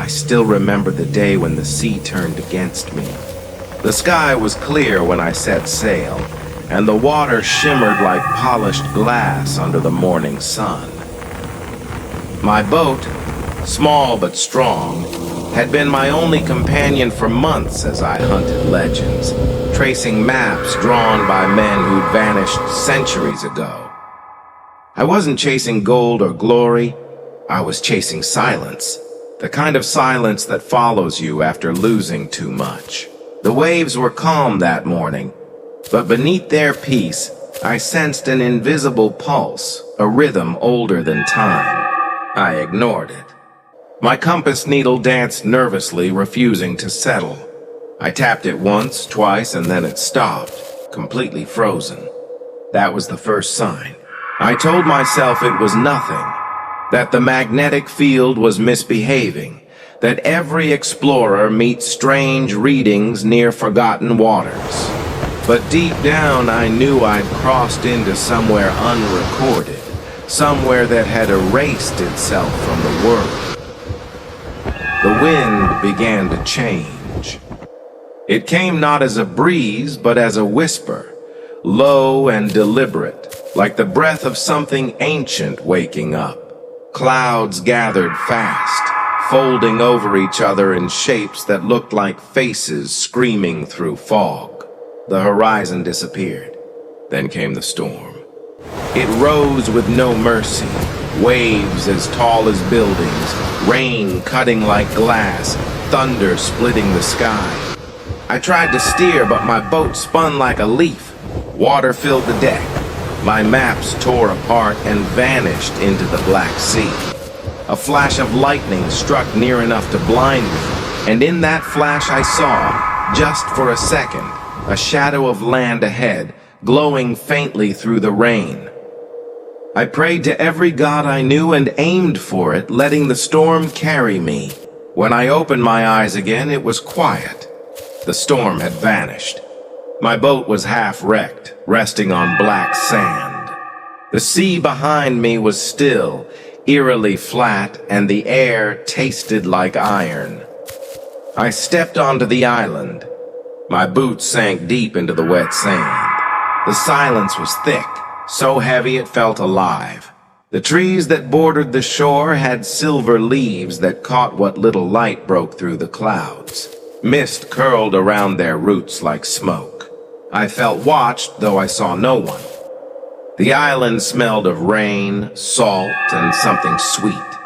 I still remember the day when the sea turned against me. The sky was clear when I set sail, and the water shimmered like polished glass under the morning sun. My boat, small but strong, had been my only companion for months as I hunted legends, tracing maps drawn by men who'd vanished centuries ago. I wasn't chasing gold or glory, I was chasing silence, the kind of silence that follows you after losing too much. The waves were calm that morning, but beneath their peace, I sensed an invisible pulse, a rhythm older than time. I ignored it. My compass needle danced nervously, refusing to settle. I tapped it once, twice, and then it stopped, completely frozen. That was the first sign. I told myself it was nothing, that the magnetic field was misbehaving, that every explorer meets strange readings near forgotten waters. But deep down, I knew I'd crossed into somewhere unrecorded, somewhere that had erased itself from the world. The wind began to change. It came not as a breeze, but as a whisper, low and deliberate, like the breath of something ancient waking up. Clouds gathered fast, folding over each other in shapes that looked like faces screaming through fog. The horizon disappeared. Then came the storm. It rose with no mercy, waves as tall as buildings, rain cutting like glass, thunder splitting the sky. I tried to steer, but my boat spun like a leaf. Water filled the deck. My maps tore apart and vanished into the Black Sea. A flash of lightning struck near enough to blind me, and in that flash I saw, just for a second, a shadow of land ahead, glowing faintly through the rain. I prayed to every god I knew and aimed for it, letting the storm carry me. When I opened my eyes again, it was quiet. The storm had vanished. My boat was half-wrecked, resting on black sand. The sea behind me was still, eerily flat, and the air tasted like iron. I stepped onto the island. My boots sank deep into the wet sand. The silence was thick, so heavy it felt alive. The trees that bordered the shore had silver leaves that caught what little light broke through the clouds. Mist curled around their roots like smoke. I felt watched, though I saw no one. The island smelled of rain, salt, and something sweet,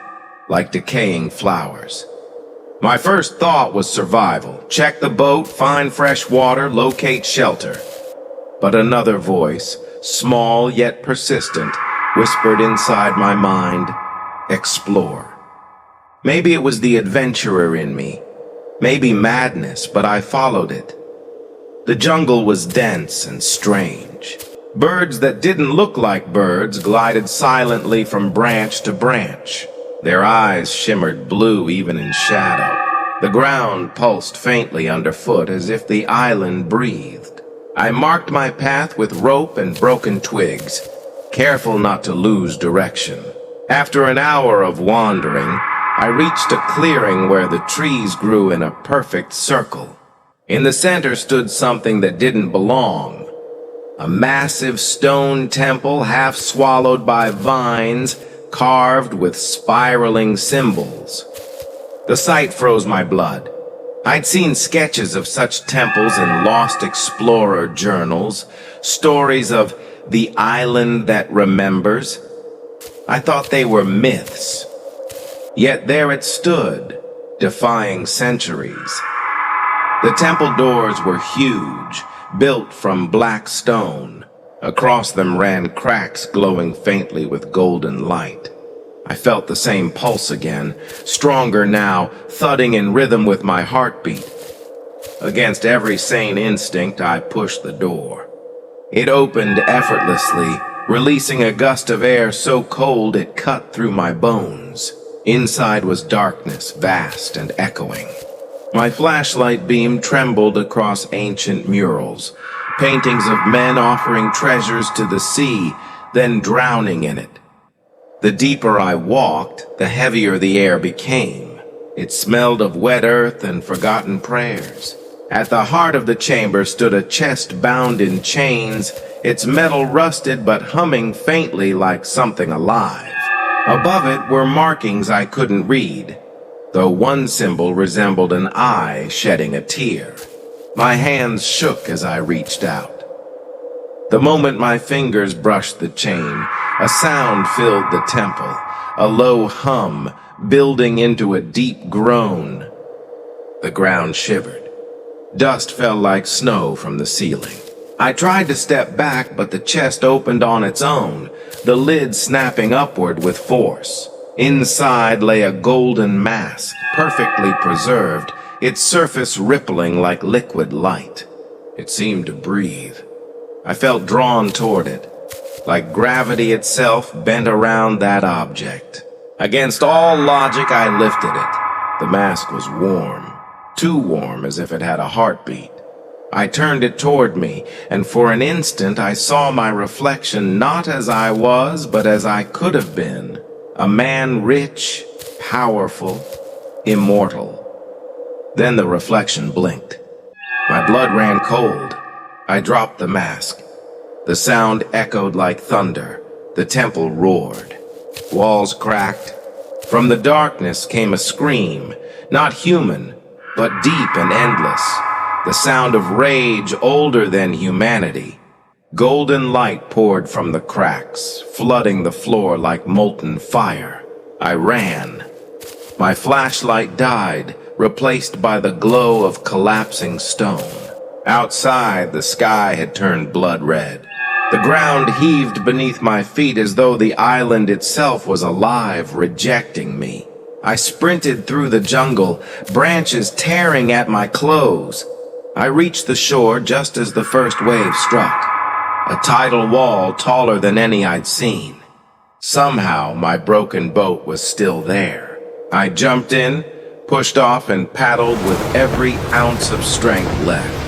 like decaying flowers. My first thought was survival. Check the boat, find fresh water, locate shelter. But another voice, small yet persistent, whispered inside my mind, explore. Maybe it was the adventurer in me, maybe madness, but I followed it. The jungle was dense and strange. Birds that didn't look like birds glided silently from branch to branch. Their eyes shimmered blue even in shadow. The ground pulsed faintly underfoot as if the island breathed. I marked my path with rope and broken twigs, careful not to lose direction. After an hour of wandering, I reached a clearing where the trees grew in a perfect circle. In the center stood something that didn't belong. A massive stone temple half swallowed by vines, carved with spiraling symbols. The sight froze my blood. I'd seen sketches of such temples in lost explorer journals, stories of the island that remembers. I thought they were myths. Yet there it stood, defying centuries. The temple doors were huge, built from black stone. Across them ran cracks glowing faintly with golden light. I felt the same pulse again, stronger now, thudding in rhythm with my heartbeat. Against every sane instinct, I pushed the door. It opened effortlessly, releasing a gust of air so cold it cut through my bones. Inside was darkness, vast and echoing. My flashlight beam trembled across ancient murals, paintings of men offering treasures to the sea, then drowning in it. The deeper I walked, the heavier the air became. It smelled of wet earth and forgotten prayers. At the heart of the chamber stood a chest bound in chains, its metal rusted but humming faintly like something alive. Above it were markings I couldn't read, though one symbol resembled an eye shedding a tear. My hands shook as I reached out. The moment my fingers brushed the chain, a sound filled the temple, a low hum building into a deep groan. The ground shivered. Dust fell like snow from the ceiling. I tried to step back, but the chest opened on its own, the lid snapping upward with force. Inside lay a golden mask, perfectly preserved, its surface rippling like liquid light. It seemed to breathe. I felt drawn toward it, like gravity itself bent around that object. Against all logic, I lifted it. The mask was warm, too warm, as if it had a heartbeat. I turned it toward me, and for an instant I saw my reflection not as I was, but as I could have been. A man rich, powerful, immortal. Then the reflection blinked. My blood ran cold. I dropped the mask. The sound echoed like thunder. The temple roared. Walls cracked. From the darkness came a scream, not human, but deep and endless. The sound of rage older than humanity. Golden light poured from the cracks, flooding the floor like molten fire. I ran. My flashlight died, replaced by the glow of collapsing stone. Outside, the sky had turned blood red. The ground heaved beneath my feet as though the island itself was alive, rejecting me. I sprinted through the jungle, branches tearing at my clothes. I reached the shore just as the first wave struck. A tidal wall taller than any I'd seen. Somehow, my broken boat was still there. I jumped in, pushed off, and paddled with every ounce of strength left.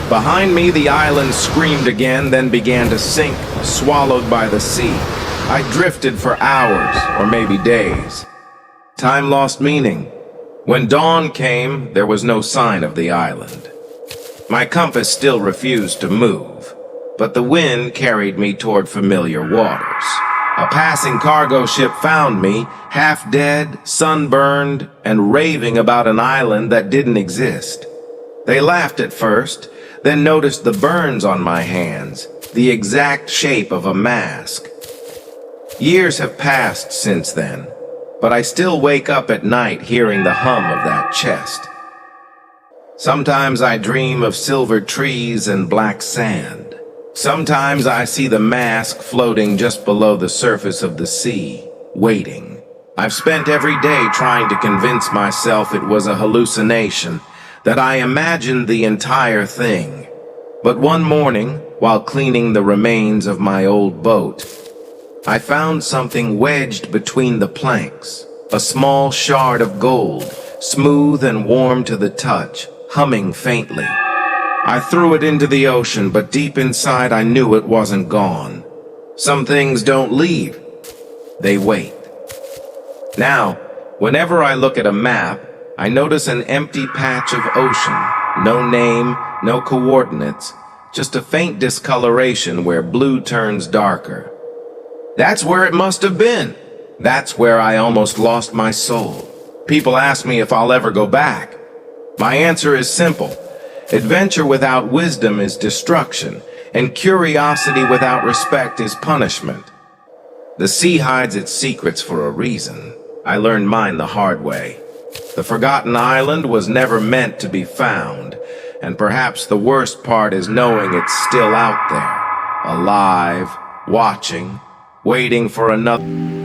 Behind me, the island screamed again, then began to sink, swallowed by the sea. I drifted for hours, or maybe days. Time lost meaning. When dawn came, there was no sign of the island. My compass still refused to move, but the wind carried me toward familiar waters. A passing cargo ship found me, half dead, sunburned, and raving about an island that didn't exist. They laughed at first, then noticed the burns on my hands, the exact shape of a mask. Years have passed since then, but I still wake up at night hearing the hum of that chest. Sometimes I dream of silver trees and black sand. Sometimes I see the mask floating just below the surface of the sea, waiting. I've spent every day trying to convince myself it was a hallucination, that I imagined the entire thing. But one morning, while cleaning the remains of my old boat, I found something wedged between the planks, a small shard of gold, smooth and warm to the touch, humming faintly. I threw it into the ocean, but deep inside I knew it wasn't gone. Some things don't leave, they wait. Now, whenever I look at a map, I notice an empty patch of ocean, no name, no coordinates, just a faint discoloration where blue turns darker. That's where it must have been. That's where I almost lost my soul. People ask me if I'll ever go back. My answer is simple. Adventure without wisdom is destruction, and curiosity without respect is punishment. The sea hides its secrets for a reason. I learned mine the hard way. The forgotten island was never meant to be found, and perhaps the worst part is knowing it's still out there, alive, watching, waiting for another.